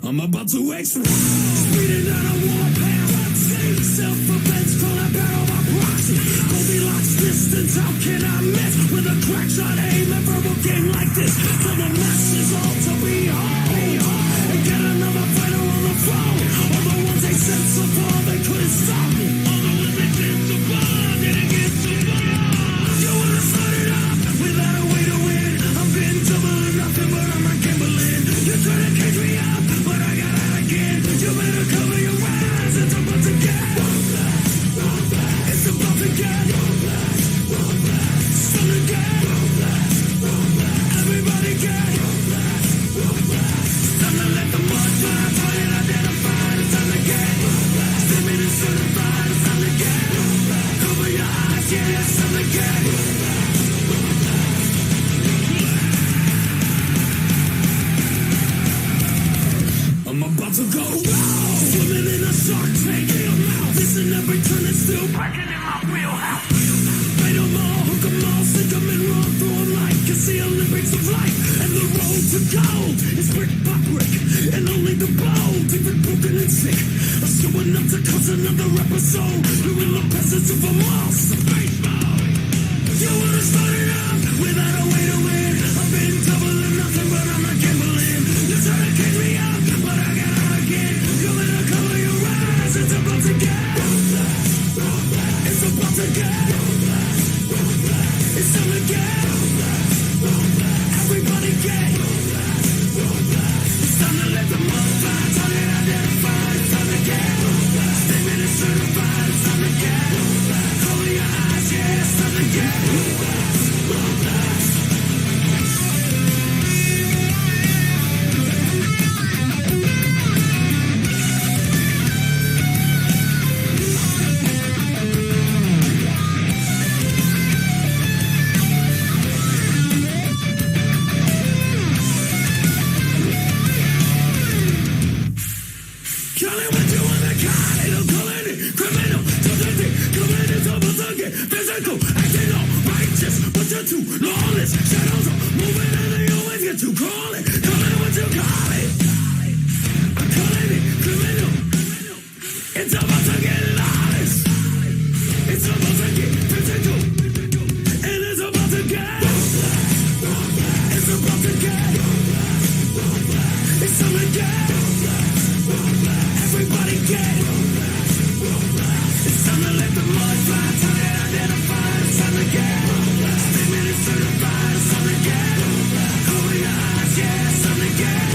I'm about to explode. Speeding down a warpath. Self-defense, call that battle my proxy. Goldilocks distance, how can I miss? With a crack shot aim, a verbal game like this. Tell the masses all to be home. And get another fighter on the phone. All the ones they sent so far, they couldn't stop me. All the ones they sent so far, didn't get so far. You wanna start it up without a way to win. I've been doubling nothing, but I'm not gambling. You try to catch me up, but I got out again. You better cover your eyes, it's about to get. It's about to get. It's time to get. Everybody get. It's time to let the mud fly. Target identified. It's time to get. Steaming and certified. It's time to get. Cover your eyes, yeah, it's time to get. I'm about to go wild. Swimming in a shark tank. Listen, every turn is still breaking in my wheelhouse. Bait 'em all, hook 'em all, sink 'em and run through 'em like it's the Olympics of life. And the road to gold is brick by brick. And only the bold, even broken and sick, are showing up to cause another episode. You're in the presence of a monster. Baseball. You wanna start it up without a way to win. I've been doubling nothing, but I'm not gambling. You try to catch me up, but I got out again. You better cover your eyes, it's about to get. It's about to get. It's time to get. Everybody get. It's time to let the mud fly. Target identified. It's time to get. Statement is certified. It's time to get. Cover your eyes, yeah. It's time to get. Physical, acting all righteous, but you're too lawless. Shadows are moving and they always get to call it. Call it what you call it. I'm calling it criminal. It's about to get lawless. It's about to get physical. And it's about to get. It's about to get. It's time to get. Everybody get. It's time to let the mud fly. Identified, it's time to get. Statement is certified, it's time to get. Cover your eyes, yeah, it's time to get.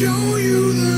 show you the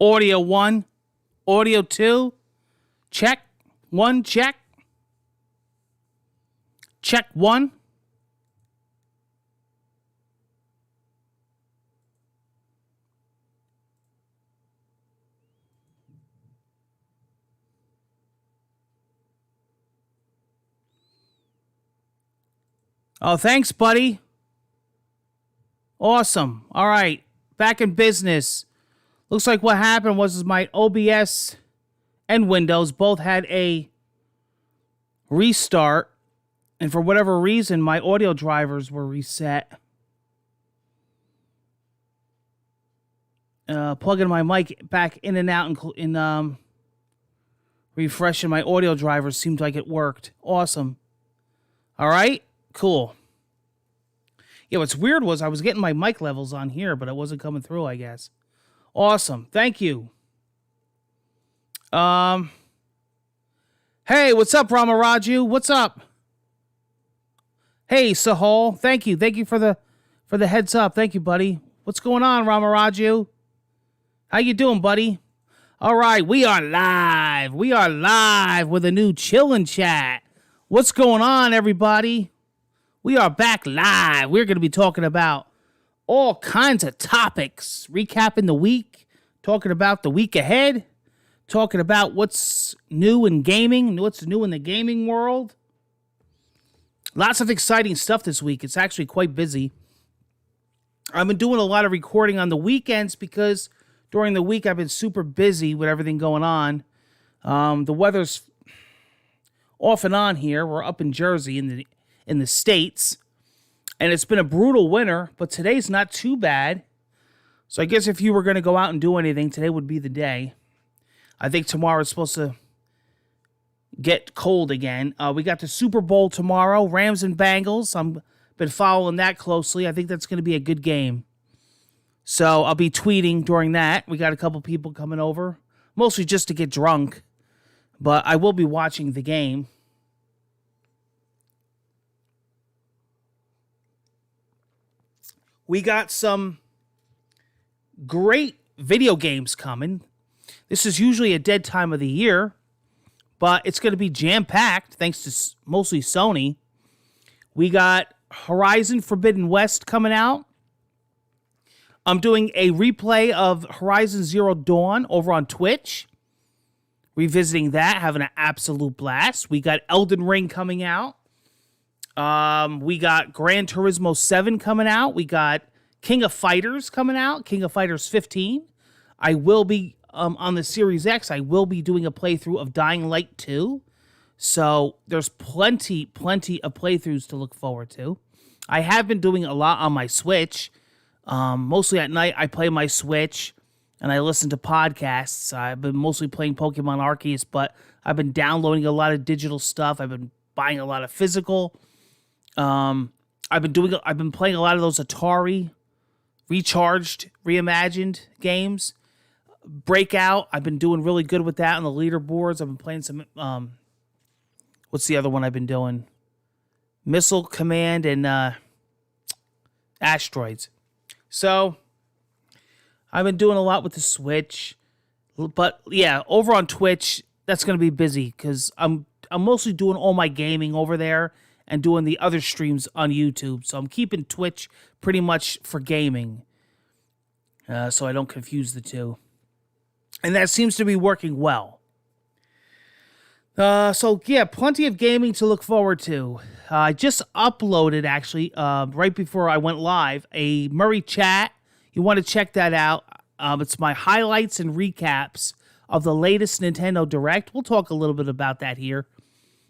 Audio 1. Audio 2. Check. 1, check. Check 1. Oh, thanks, buddy. Awesome. All right. Back in business. Looks like what happened was my OBS and Windows both had a restart. And for whatever reason, my audio drivers were reset. Plugging my mic back in and out and refreshing my audio drivers seemed like it worked. Awesome. All right. Cool. Yeah, what's weird was I was getting my mic levels on here, but it wasn't coming through, I guess. Awesome. Thank you. Hey, what's up, Ramaraju? What's up? Hey, Sahol. Thank you. Thank you for the heads up. Thank you, buddy. What's going on, Ramaraju? How you doing, buddy? All right, we are live. We are live with a new Chillin' Chat. What's going on, everybody? We are back live. We're going to be talking about all kinds of topics, recapping the week, talking about the week ahead, talking about what's new in gaming, what's new in the gaming world. Lots of exciting stuff this week. It's actually quite busy. I've been doing a lot of recording on the weekends because during the week I've been super busy with everything going on. The weather's off and on here. We're up in Jersey in the States. And it's been a brutal winter, but today's not too bad. So I guess if you were going to go out and do anything, today would be the day. I think tomorrow is supposed to get cold again. We got the Super Bowl tomorrow, Rams and Bengals. I've been following that closely. I think that's going to be a good game. So I'll be tweeting during that. We got a couple people coming over, mostly just to get drunk. But I will be watching the game. We got some great video games coming. This is usually a dead time of the year, but it's going to be jam-packed thanks to mostly Sony. We got Horizon Forbidden West coming out. I'm doing a replay of Horizon Zero Dawn over on Twitch. Revisiting that, having an absolute blast. We got Elden Ring coming out. We got Gran Turismo 7 coming out. We got King of Fighters coming out. King of Fighters 15. I will be, on the Series X, I will be doing a playthrough of Dying Light 2. So there's plenty of playthroughs to look forward to. I have been doing a lot on my Switch. Mostly at night, I play my Switch and I listen to podcasts. I've been mostly playing Pokemon Arceus, but I've been downloading a lot of digital stuff. I've been buying a lot of physical. I've been playing a lot of those Atari recharged, reimagined games. Breakout, I've been doing really good with that on the leaderboards. I've been playing some, what's the other one I've been doing? Missile Command and Asteroids. So, I've been doing a lot with the Switch. But, yeah, over on Twitch, that's going to be busy because I'm mostly doing all my gaming over there and doing the other streams on YouTube. So I'm keeping Twitch pretty much for gaming, so I don't confuse the two. And that seems to be working well. So, yeah, plenty of gaming to look forward to. I just uploaded, actually, right before I went live, a Murray Chat. You want to check that out. It's my highlights and recaps of the latest Nintendo Direct. We'll talk a little bit about that here.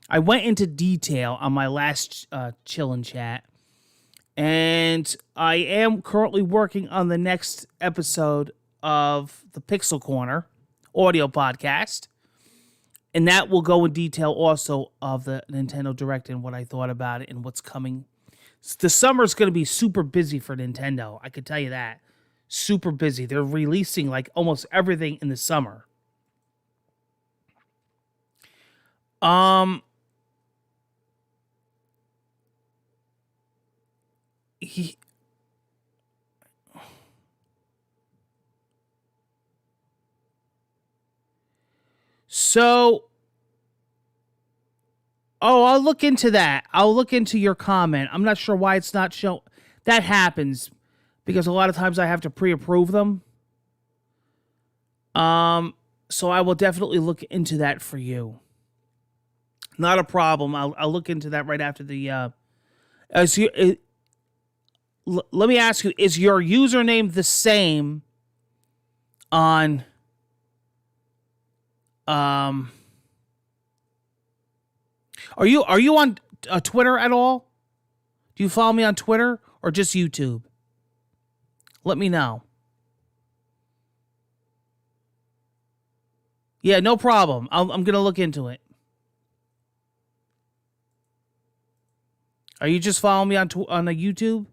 I went into detail on my last Chillin' Chat, and I am currently working on the next episode of the Pixel Corner audio podcast, and that will go in detail also of the Nintendo Direct and what I thought about it and what's coming. The summer's going to be super busy for Nintendo, I could tell you that. Super busy. They're releasing like almost everything in the summer. So, oh, I'll look into that. I'll look into your comment. I'm not sure why it's not shown. That happens because a lot of times I have to pre-approve them. So I will definitely look into that for you. Not a problem. I'll look into that right after the. Let me ask you: is your username the same on? Are you on Twitter at all? Do you follow me on Twitter or just YouTube? Let me know. Yeah, no problem. I'm gonna look into it. Are you just following me on the YouTube?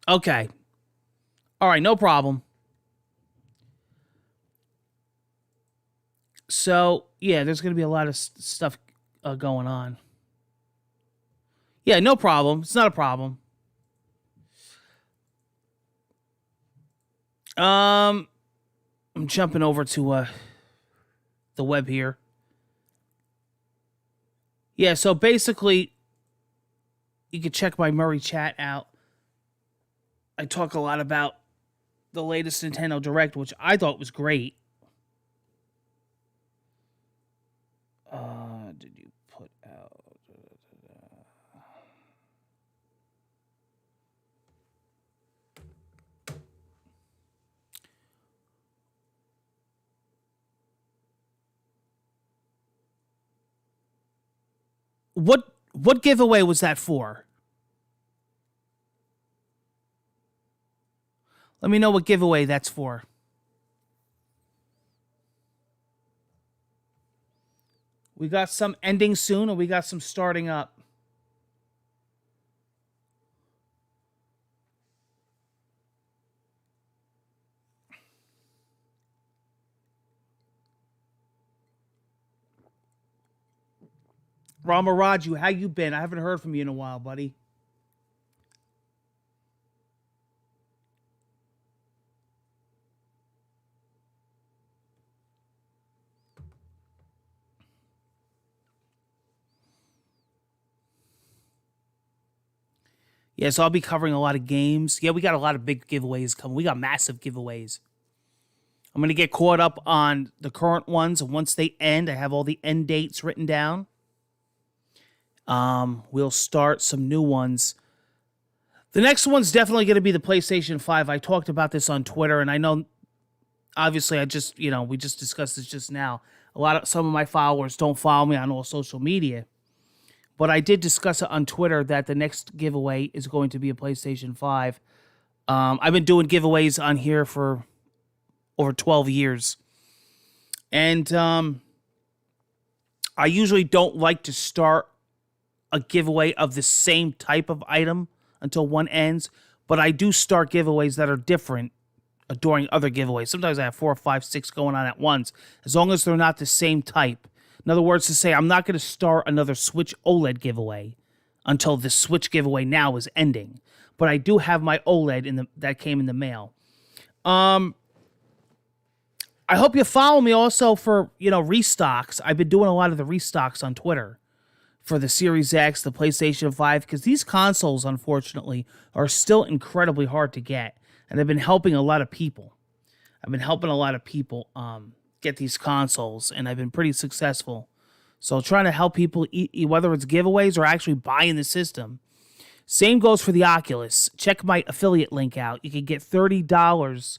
Okay. All right, no problem. So, yeah, there's going to be a lot of stuff going on. Yeah, no problem. It's not a problem. I'm jumping over to the web here. Yeah, so basically, you can check my Murray chat out. I talk a lot about the latest Nintendo Direct, which I thought was great. Did you put out? What giveaway was that for? Let me know what giveaway that's for. We got some ending soon, and we got some starting up. Ramaraju, how you been? I haven't heard from you in a while, buddy. Yeah, so I'll be covering a lot of games. Yeah, we got a lot of big giveaways coming. We got massive giveaways. I'm going to get caught up on the current ones. And once they end, I have all the end dates written down. We'll start some new ones. The next one's definitely going to be the PlayStation 5. I talked about this on Twitter, and I know, obviously, we just discussed this just now. Some of my followers don't follow me on all social media. But I did discuss it on Twitter that the next giveaway is going to be a PlayStation 5. I've been doing giveaways on here for over 12 years. And I usually don't like to start a giveaway of the same type of item until one ends. But I do start giveaways that are different during other giveaways. Sometimes I have 4, 5, 6 going on at once, as long as they're not the same type. In other words, to say I'm not going to start another Switch OLED giveaway until the Switch giveaway now is ending. But I do have my OLED that came in the mail. I hope you follow me also for, restocks. I've been doing a lot of the restocks on Twitter for the Series X, the PlayStation 5, because these consoles, unfortunately, are still incredibly hard to get. And I've been helping a lot of people. Get these consoles, and I've been pretty successful. So trying to help people, whether it's giveaways or actually buying the system. Same goes for the Oculus. Check my affiliate link out. You can get $30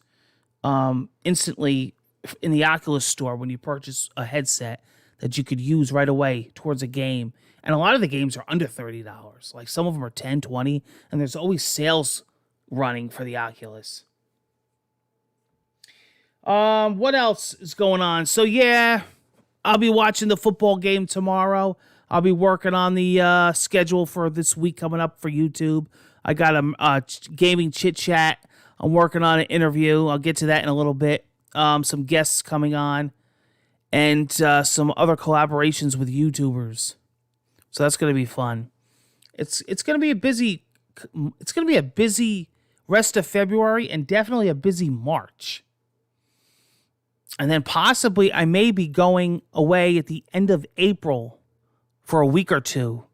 instantly in the Oculus store when you purchase a headset that you could use right away towards a game. And a lot of the games are under $30. Like some of them are 10, 20, and there's always sales running for the Oculus. What else is going on? So yeah, I'll be watching the football game tomorrow. I'll be working on the schedule for this week coming up for YouTube. I got a gaming chit chat. I'm working on an interview. I'll get to that in a little bit. Some guests coming on, and some other collaborations with YouTubers. So that's gonna be fun. It's gonna be a busy rest of February, and definitely a busy March. And then possibly I may be going away at the end of April for a week or two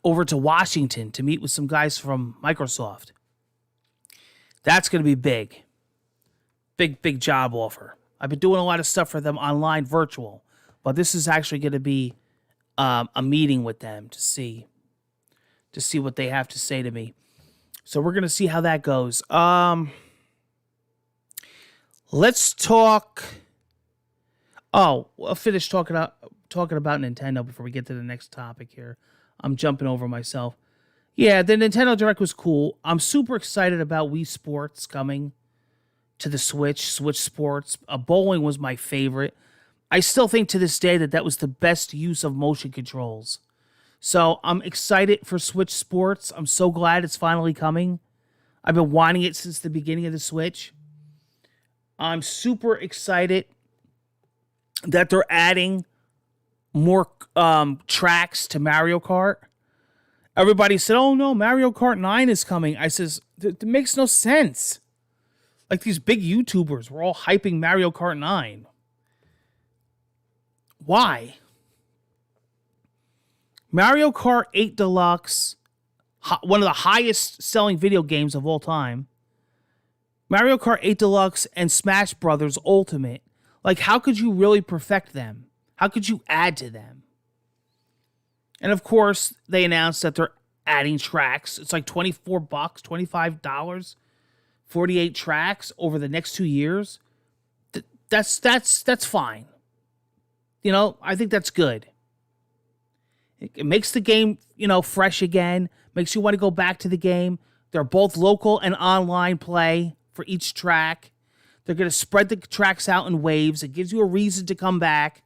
over to Washington to meet with some guys from Microsoft. That's going to be big. Big job offer. I've been doing a lot of stuff for them online, virtual, but this is actually going to be a meeting with them to see what they have to say to me. So we're going to see how that goes. Let's talk. Oh, I'll finish talking about Nintendo before we get to the next topic here. I'm jumping over myself. Yeah, the Nintendo Direct was cool. I'm super excited about Wii Sports coming to the Switch Sports. Bowling was my favorite. I still think to this day that was the best use of motion controls. So I'm excited for Switch Sports. I'm so glad it's finally coming. I've been wanting it since the beginning of the Switch. I'm super excited that they're adding more tracks to Mario Kart. Everybody said, oh no, Mario Kart 9 is coming. I says, it makes no sense. Like these big YouTubers were all hyping Mario Kart 9. Why? Mario Kart 8 Deluxe, one of the highest selling video games of all time. Mario Kart 8 Deluxe and Smash Brothers Ultimate. Like, how could you really perfect them? How could you add to them? And of course, they announced that they're adding tracks. It's like $24, $25, 48 tracks over the next 2 years. That's fine. You know, I think that's good. It makes the game, fresh again. Makes you want to go back to the game. They're both local and online play for each track. They're going to spread the tracks out in waves. It gives you a reason to come back.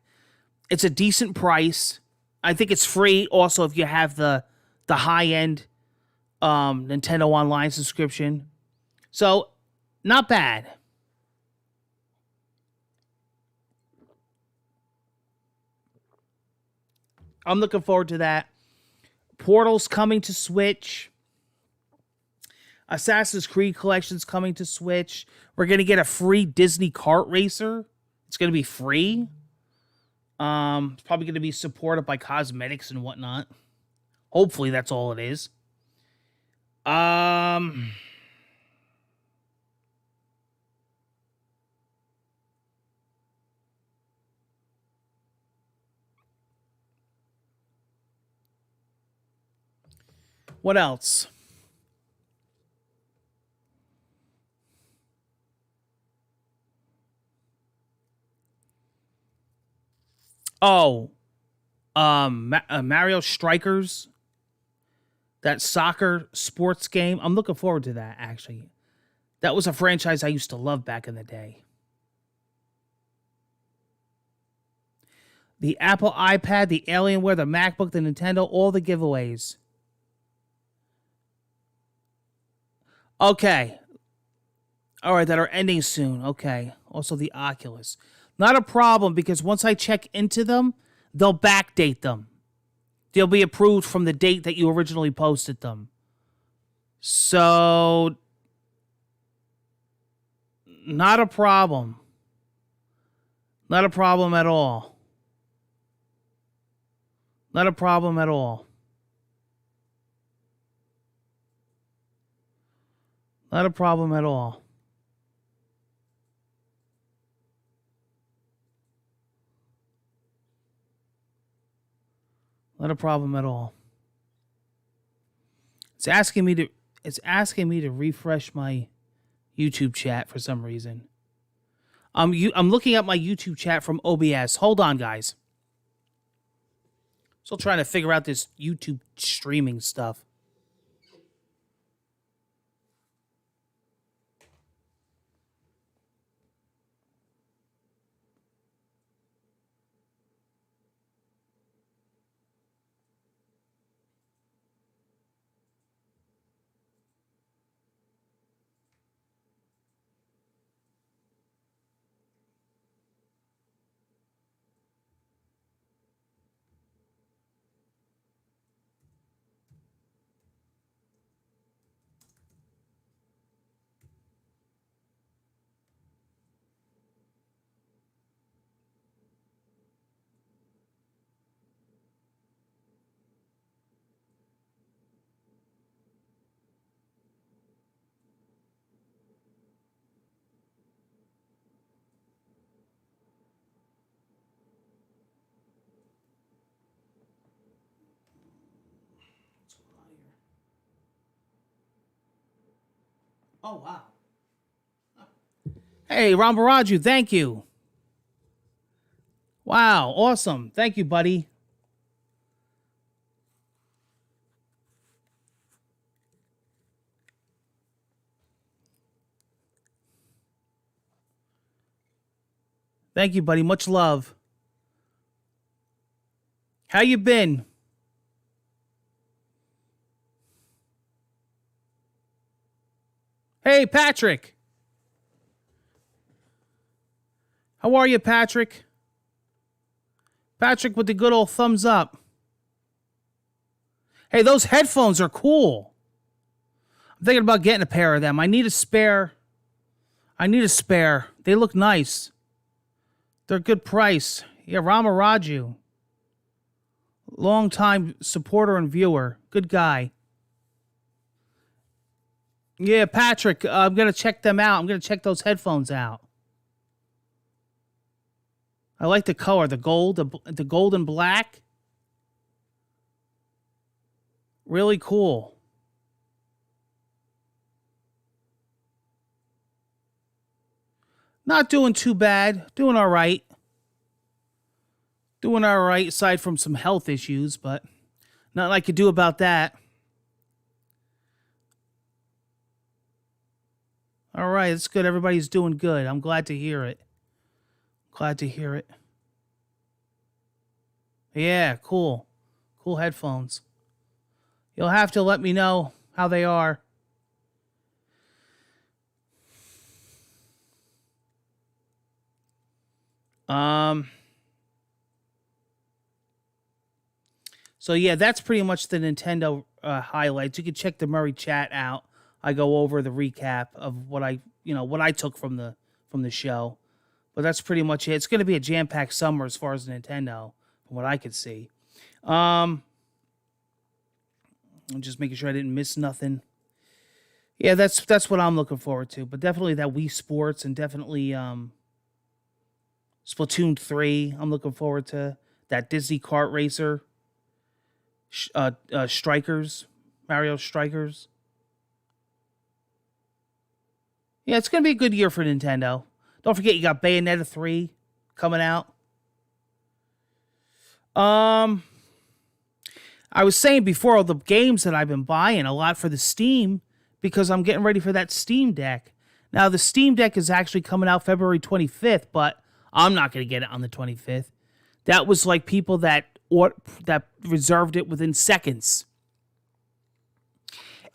It's a decent price. I think it's free also if you have the high-end Nintendo Online subscription. So, not bad. I'm looking forward to that. Portal's coming to Switch. Assassin's Creed Collection's coming to Switch. We're going to get a free Disney Kart Racer. It's going to be free. It's probably going to be supported by cosmetics and whatnot. Hopefully that's all it is. What else? Oh, Mario Strikers, that soccer sports game. I'm looking forward to that, actually. That was a franchise I used to love back in the day. The Apple iPad, the Alienware, the MacBook, the Nintendo, all the giveaways. Okay. All right, that are ending soon. Okay. Also the Oculus. Not a problem because once I check into them, they'll backdate them. They'll be approved from the date that you originally posted them. So, not a problem. Not a problem at all. Not a problem at all. Not a problem at all. Not a problem at all. It's asking me to refresh my YouTube chat for some reason. I'm looking at my YouTube chat from OBS. Hold on, guys. Still trying to figure out this YouTube streaming stuff. Oh, wow. Hey, Rambaraju, thank you. Wow, awesome. Thank you, buddy. Thank you, buddy. Much love. How you been? Hey, Patrick. How are you, Patrick? Patrick with the good old thumbs up. Hey, those headphones are cool. I'm thinking about getting a pair of them. I need a spare. They look nice. They're a good price. Yeah, Ramaraju. Long-time supporter and viewer. Good guy. Yeah, Patrick, I'm going to check them out. I'm going to check those headphones out. I like the color, the gold, the gold and black. Really cool. Not doing too bad. Doing all right. Doing all right, aside from some health issues, but nothing I could do about that. All right, it's good. Everybody's doing good. I'm glad to hear it. Glad to hear it. Yeah, cool. Cool headphones. You'll have to let me know how they are. So yeah, that's pretty much the Nintendo highlights. You can check the Murray chat out. I go over the recap of what I took from the show. But that's pretty much it. It's going to be a jam-packed summer as far as Nintendo, from what I could see. I'm just making sure I didn't miss nothing. Yeah, that's what I'm looking forward to. But definitely that Wii Sports and definitely Splatoon 3. I'm looking forward to that Disney Kart Racer. Strikers. Mario Strikers. Yeah, it's going to be a good year for Nintendo. Don't forget, you got Bayonetta 3 coming out. I was saying before, all the games that I've been buying a lot for the Steam because I'm getting ready for that Steam Deck. Now, the Steam Deck is actually coming out February 25th, but I'm not going to get it on the 25th. That was like people that reserved it within seconds.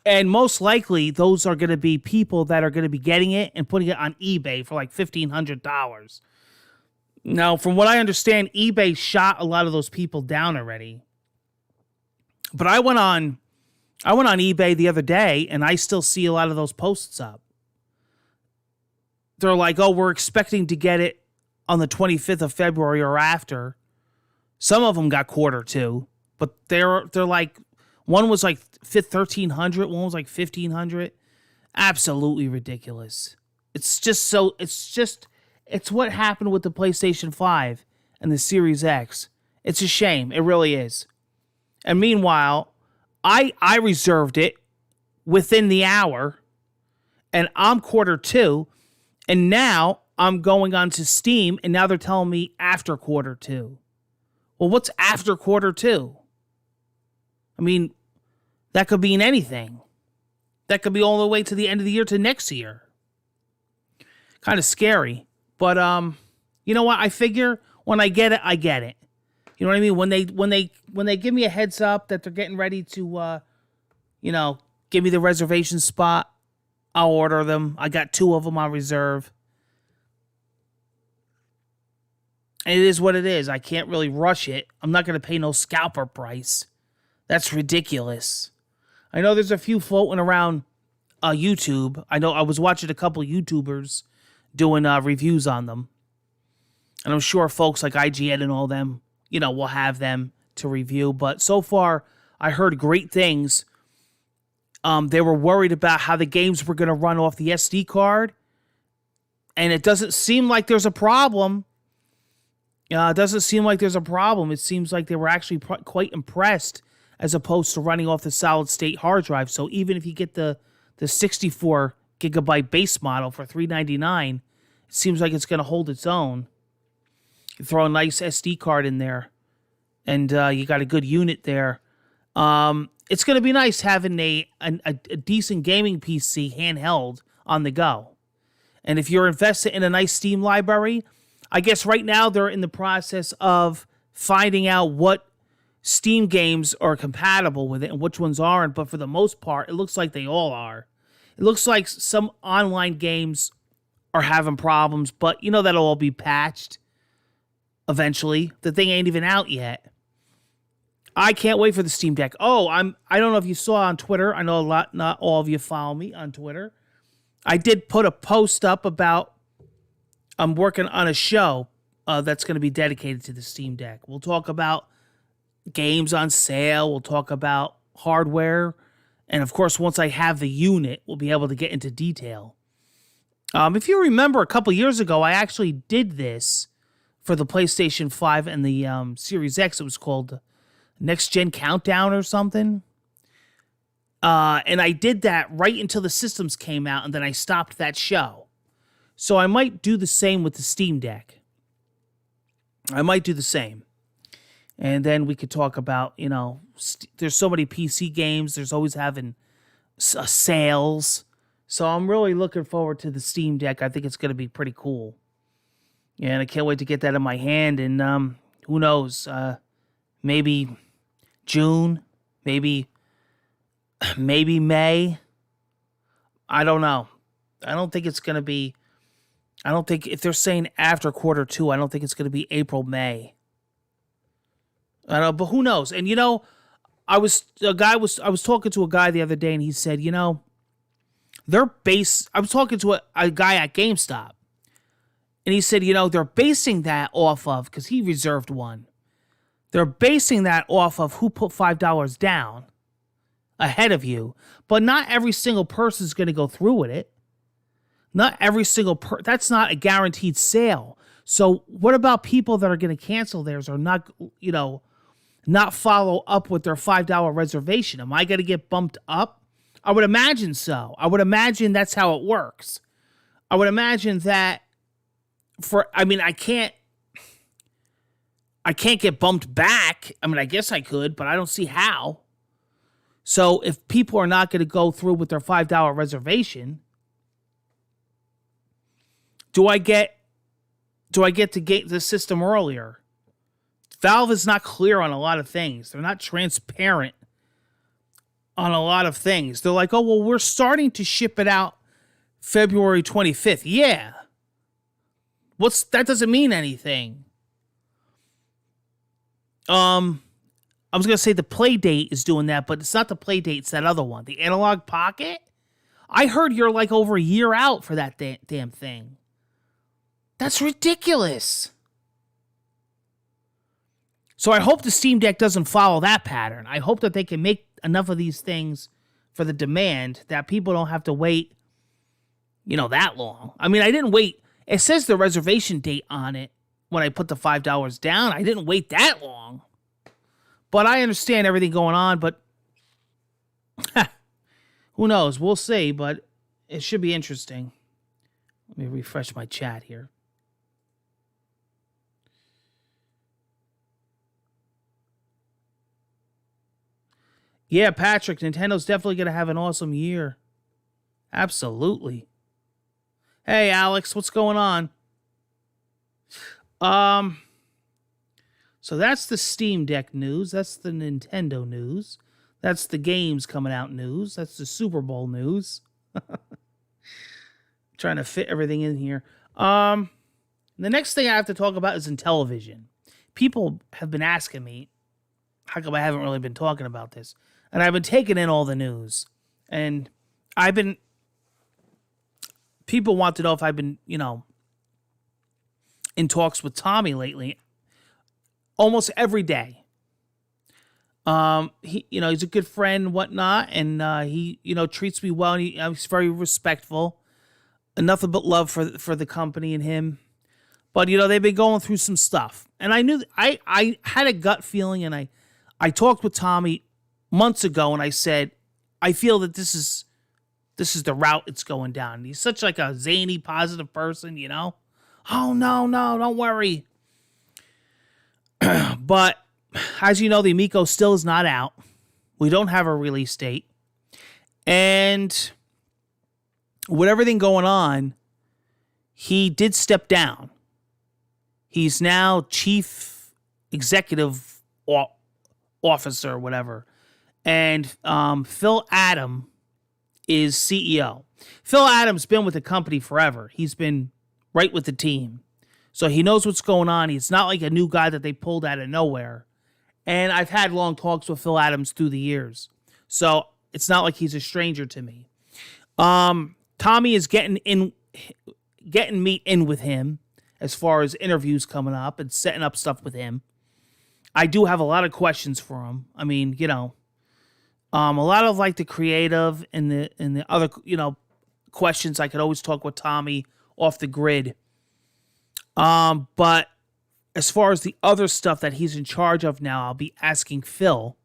And most likely, those are going to be people that are going to be getting it and putting it on eBay for like $1,500. Now, from what I understand, eBay shot a lot of those people down already. But I went on eBay the other day, and I still see a lot of those posts up. They're like, "Oh, we're expecting to get it on the 25th of February or after." Some of them got $250, but they're like, one was like $1,300, one was like $1,500. Absolutely ridiculous. It's what happened with the PlayStation 5 and the Series X. It's a shame. It really is. And meanwhile, I reserved it within the hour, and I'm Q2, and now I'm going on to Steam, and now they're telling me after Q2. Well, what's after Q2? I mean, that could mean anything. That could be all the way to the end of the year to next year. Kind of scary. But you know what? I figure when I get it, I get it. You know what I mean? When they give me a heads up that they're getting ready to give me the reservation spot, I'll order them. I got 2 of them on reserve. And it is what it is. I can't really rush it. I'm not going to pay no scalper price. That's ridiculous. I know there's a few floating around YouTube. I know I was watching a couple YouTubers doing reviews on them. And I'm sure folks like IGN and all them, will have them to review. But so far, I heard great things. They were worried about how the games were going to run off the SD card. And it doesn't seem like there's a problem. It doesn't seem like there's a problem. It seems like they were actually quite impressed as opposed to running off the solid state hard drive. So even if you get the 64 gigabyte base model for $399. It seems like it's going to hold its own. You throw a nice SD card in there, and you got a good unit there. It's going to be nice having a decent gaming PC handheld on the go. And if you're invested in a nice Steam library, I guess right now they're in the process of finding out what Steam games are compatible with it and which ones aren't. But for the most part, it looks like they all are. It looks like some online games are having problems, but that'll all be patched eventually. The thing ain't even out yet. I can't wait for the Steam Deck. I don't know if you saw on Twitter. I know not all of you follow me on Twitter. I did put a post up about I'm working on a show that's going to be dedicated to the Steam Deck. We'll talk about games on sale. We'll talk about hardware. And of course, once I have the unit, we'll be able to get into detail. If you remember a couple years ago, I actually did this for the PlayStation 5 and the Series X. It was called Next Gen Countdown or something. And I did that right until the systems came out, and then I stopped that show. So I might do the same with the Steam Deck. I might do the same. And then we could talk about, there's so many PC games. There's always having sales. So I'm really looking forward to the Steam Deck. I think it's going to be pretty cool. Yeah, and I can't wait to get that in my hand. And who knows, maybe June, maybe May. I don't know. I don't think it's going to be, if they're saying after Q2, I don't think it's going to be April, May. I don't know, but who knows? And I was talking to a guy the other day, and he said, I was talking to a guy at GameStop, and he said, they're basing that off of, because he reserved one. They're basing that off of who put $5 down ahead of you, but not every single person is going to go through with it. Not every single that's not a guaranteed sale. So what about people that are going to cancel theirs or not, not follow up with their $5 reservation? Am I going to get bumped up? I would imagine so. I would imagine that's how it works. I would imagine that I can't get bumped back. I guess I could, but I don't see how. So if people are not going to go through with their $5 reservation, do I get to get the system earlier? Valve is not clear on a lot of things. They're not transparent on a lot of things. They're like, oh, well, we're starting to ship it out February 25th. Yeah. That doesn't mean anything. I was going to say the Playdate is doing that, but it's not the Playdate. It's that other one, the Analog Pocket. I heard you're like over a year out for that damn thing. That's ridiculous. So I hope the Steam Deck doesn't follow that pattern. I hope that they can make enough of these things for the demand that people don't have to wait, that long. I didn't wait. It says the reservation date on it when I put the $5 down. I didn't wait that long. But I understand everything going on, but who knows? We'll see, but it should be interesting. Let me refresh my chat here. Yeah, Patrick, Nintendo's definitely going to have an awesome year. Absolutely. Hey, Alex, what's going on? So that's the Steam Deck news. That's the Nintendo news. That's the games coming out news. That's the Super Bowl news. Trying to fit everything in here. The next thing I have to talk about is in television. People have been asking me, how come I haven't really been talking about this? And I've been taking in all the news. And people want to know if I've been, in talks with Tommy lately. Almost every day. He's a good friend and whatnot, and he treats me well, and he's very respectful. And nothing but love for the company and him. But they've been going through some stuff, and I knew I had a gut feeling, and I talked with Tommy months ago, and I said I feel that this this is the route it's going down. He's such like a zany, positive person, you know? Oh, no, don't worry. But as you know, the Amico still is not out. We don't have a release date. And with everything going on, he did step down. He's now chief executive officer, whatever. And Phil Adam is CEO. Phil Adams been with the company forever. He's been right with the team. So he knows what's going on. He's not like a new guy that they pulled out of nowhere. And I've had long talks with Phil Adams through the years. So it's not like he's a stranger to me. Tommy is getting me in with him as far as interviews coming up and setting up stuff with him. I do have a lot of questions for him. I mean, you know, a lot of like the creative and the other, you know, questions I could always talk with Tommy off the grid. But as far as the other stuff that he's in charge of now, I'll be asking Phil.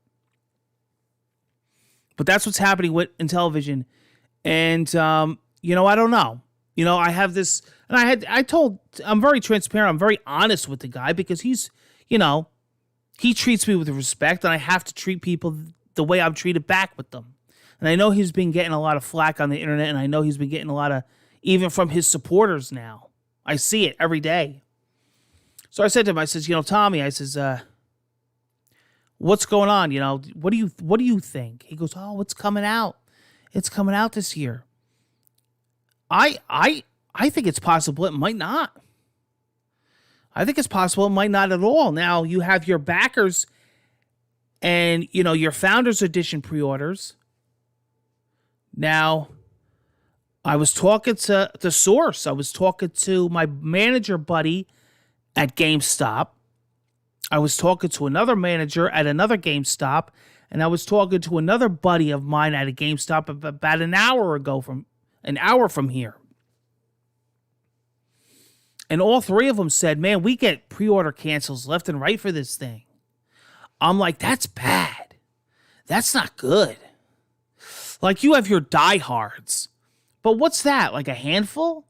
But that's what's happening in television. And, you know, I don't know. You know, I have this, and I'm very transparent. I'm very honest with the guy because he's, you know, he treats me with respect, and I have to treat people the way I'm treated back with them. And I know he's been getting a lot of flack on the internet, and I know he's been getting a lot of, even from his supporters now. I see it every day. So I said to him, I says, you know, Tommy, I says, what's going on? You know, what do you think? He goes, oh, it's coming out. It's coming out this year. I think it's possible it might not. I think it's possible it might not at all. Now, you have your backers and, you know, your Founders Edition pre-orders. Now, I was talking to the source. I was talking to my manager buddy at GameStop. I was talking to another manager at another GameStop. And I was talking to another buddy of mine at a GameStop about an hour from here. And all three of them said, man, we get pre-order cancels left and right for this thing. I'm like, that's bad. That's not good. Like, you have your diehards. But what's that? Like a handful?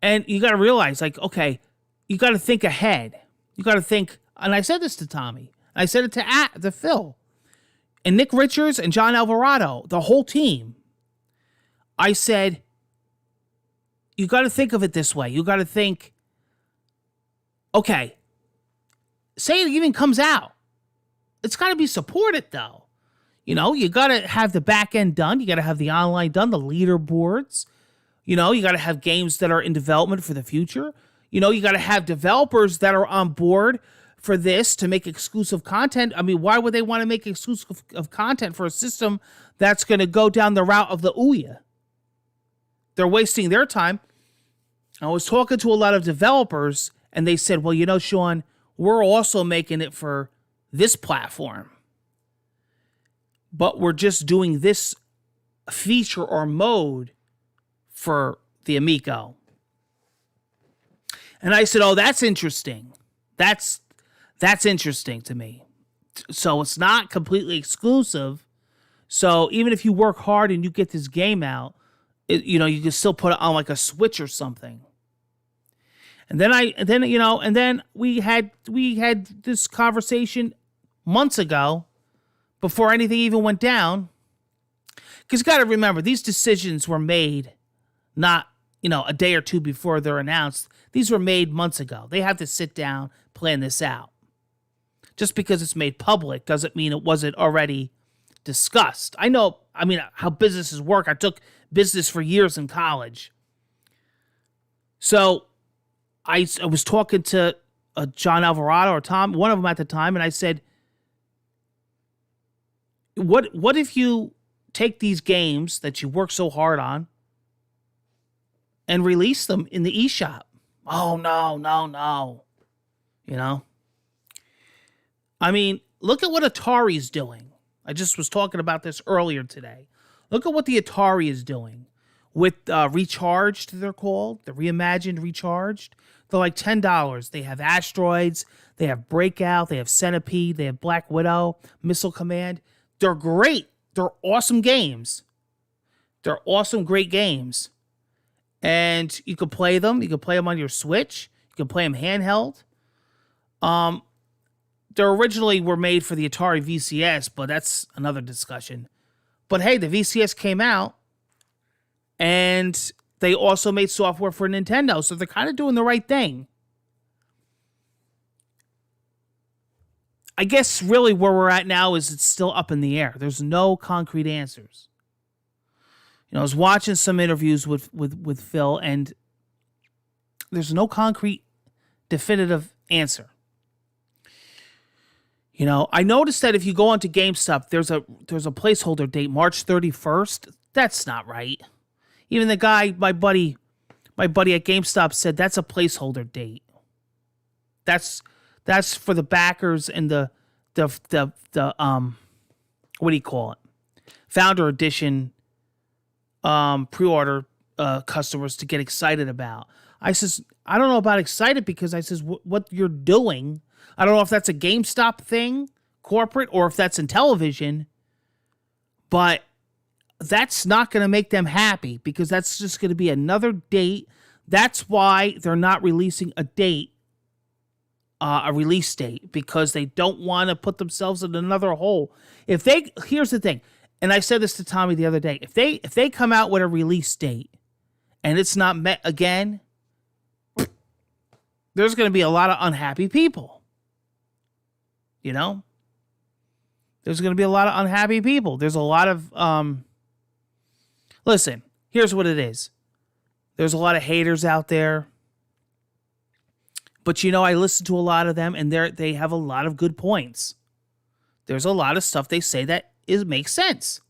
And you got to realize, like, okay, you got to think ahead. You got to think, and I said this to Tommy. I said it to Phil. And Nick Richards and John Alvarado, the whole team. I said, you got to think of it this way. You got to think, okay, say it even comes out. It's got to be supported, though. You know, you got to have the back end done. You got to have the online done, the leaderboards. You know, you got to have games that are in development for the future. You know, you got to have developers that are on board for this to make exclusive content. I mean, why would they want to make exclusive of content for a system that's going to go down the route of the Ouya? They're wasting their time. I was talking to a lot of developers, and they said, well, you know, Sean, we're also making it for this platform. But we're just doing this feature or mode for the Amico. And I said, oh, that's interesting. That's interesting to me. So it's not completely exclusive. So even if you work hard and you get this game out, you know, you can still put it on like a Switch or something. And then we had this conversation months ago before anything even went down. Because you got to remember, these decisions were made not, you know, a day or two before they're announced. These were made months ago. They have to sit down, plan this out. Just because it's made public doesn't mean it wasn't already discussed. I know, I mean, how businesses work. I took business for years in college. So I was talking to John Alvarado or Tom, one of them at the time, and I said, what if you take these games that you work so hard on and release them in the eShop? Oh, no. You know? I mean, look at what Atari's doing. I just was talking about this earlier today. Look at what the Atari is doing with Recharged, they're called. The Reimagined Recharged. They're like $10. They have Asteroids. They have Breakout. They have Centipede. They have Black Widow, Missile Command. They're great. They're awesome games. They're awesome, great games. And you can play them. You can play them on your Switch. You can play them handheld. They originally were made for the Atari VCS, but that's another discussion. But hey, the VCS came out, and they also made software for Nintendo, so they're kind of doing the right thing. I guess really where we're at now is it's still up in the air. There's no concrete answers. You know, I was watching some interviews with Phil, and there's no concrete, definitive answer. You know, I noticed that if you go onto GameStop, there's a placeholder date, March 31st. That's not right. Even the guy, my buddy at GameStop said that's a placeholder date. That's for the backers and the what do you call it? Founder edition pre-order customers to get excited about. I says, I don't know about excited because I says what you're doing. I don't know if that's a GameStop thing, corporate, or if that's in television, but that's not going to make them happy because that's just going to be another date. That's why they're not releasing a date, a release date, because they don't want to put themselves in another hole. Here's the thing, and I said this to Tommy the other day, if they come out with a release date and it's not met again, there's going to be a lot of unhappy people. You know? There's going to be a lot of unhappy people. There's a lot of, listen, here's what it is. There's a lot of haters out there. But, you know, I listen to a lot of them, and they have a lot of good points. There's a lot of stuff they say that makes sense.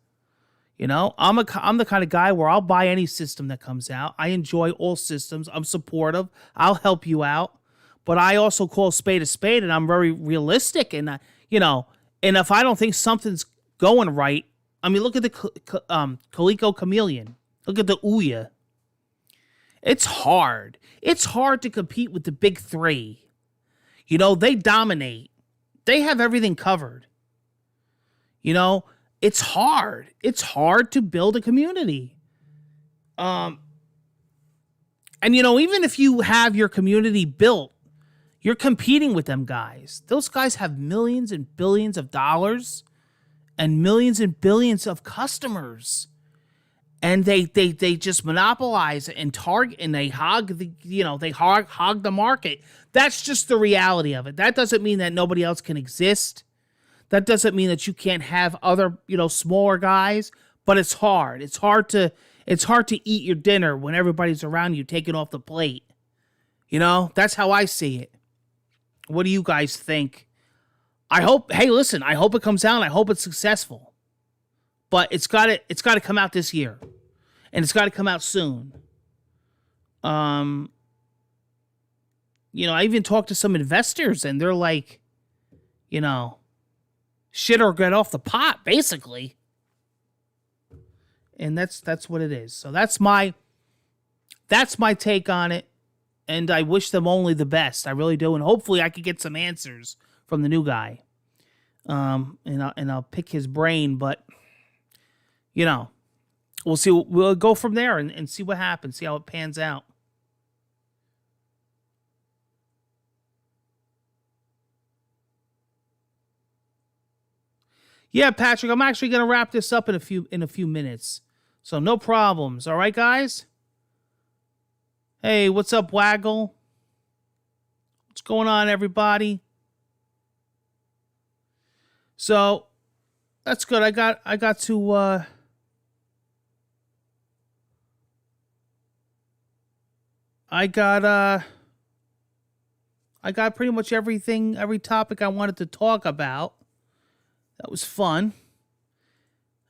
You know, I'm the kind of guy where I'll buy any system that comes out. I enjoy all systems. I'm supportive. I'll help you out. But I also call a spade, and I'm very realistic. And, you know, and if I don't think something's going right, I mean, look at the Coleco Chameleon. Look at the Ouya. It's hard. It's hard to compete with the big three. You know, they dominate. They have everything covered. You know, it's hard. It's hard to build a community. And, you know, even if you have your community built, you're competing with them guys. Those guys have millions and billions of dollars and millions and billions of customers. And they just monopolize and target, and they hog the market. That's just the reality of it. That doesn't mean that nobody else can exist. That doesn't mean that you can't have other, you know, smaller guys, but it's hard. It's hard to eat your dinner when everybody's around you taking off the plate. You know, that's how I see it. What do you guys think? I hope it comes out. I hope it's successful. But it's got to come out this year. And it's got to come out soon. You know, I even talked to some investors, and they're like, you know, shit or get off the pot, basically. And that's what it is. So that's my take on it. And I wish them only the best. I really do. And hopefully I could get some answers from the new guy. And I'll pick his brain, but you know, we'll see. We'll go from there and see what happens. See how it pans out. Yeah, Patrick, I'm actually going to wrap this up in a few minutes. So no problems. All right, guys? Hey, what's up, Waggle? What's going on, everybody? So that's good. I got pretty much every topic I wanted to talk about. That was fun.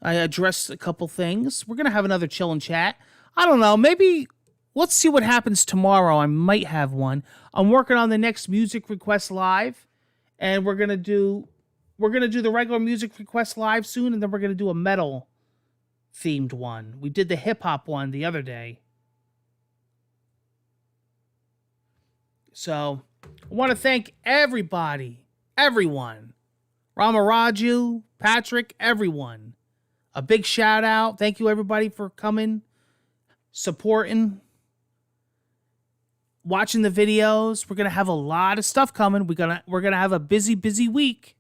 I addressed a couple things. We're going to have another chill and chat. I don't know. Maybe let's see what happens tomorrow. I might have one. I'm working on the next Music Request Live, and we're going to do the regular Music Request Live soon, and then we're going to do a metal themed one. We did the hip hop one the other day. So, I want to thank everyone. Ramaraju, Patrick, everyone. a big shout out. Thank you everybody for coming, supporting, watching the videos. We're gonna have a lot of stuff coming. We're gonna have a busy week.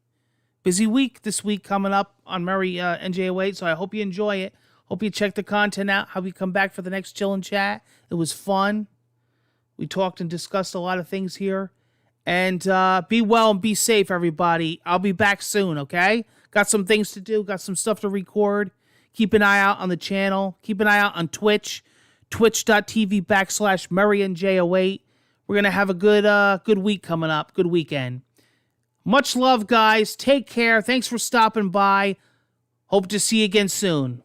Busy week this week coming up on Murray NJ08. So I hope you enjoy it. Hope you check the content out. Hope you come back for the next chill and chat. It was fun. We talked and discussed a lot of things here. And be well and be safe, everybody. I'll be back soon, okay? Got some things to do. Got some stuff to record. Keep an eye out on the channel. Keep an eye out on Twitch. Twitch.tv/MurrayNJ08. We're going to have a good week coming up. Good weekend. Much love, guys. Take care. Thanks for stopping by. Hope to see you again soon.